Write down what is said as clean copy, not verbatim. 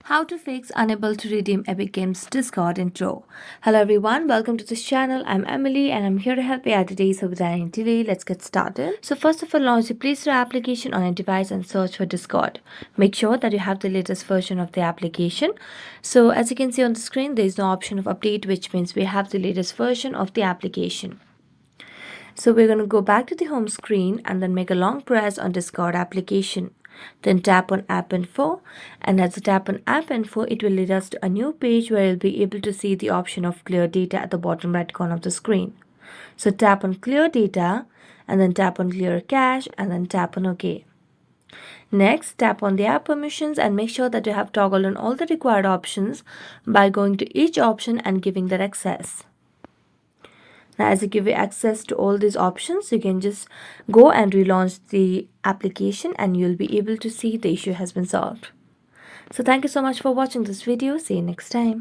How to fix unable to redeem Epic Games Discord intro. Hello everyone, welcome to this channel. I'm Emily and I'm here to help you out today. So without any delay, let's get started. So first of all, launch the Play Store application on a device and search for Discord. Make sure that you have the latest version of the application. So as you can see on the screen, there is no option of update, which means we have the latest version of the application. So we're going to go back to the home screen and then make a long press on Discord application. Then tap on App Info, and as you tap on App Info, it will lead us to a new page where you'll be able to see the option of Clear Data at the bottom right corner of the screen. So tap on Clear Data and then tap on Clear Cache and then tap on OK. Next, tap on the app permissions and make sure that you have toggled on all the required options by going to each option and giving that access. Now, as you give you access to all these options, you can just go and relaunch the application and you'll be able to see the issue has been solved. So thank you so much for watching this video. See you next time.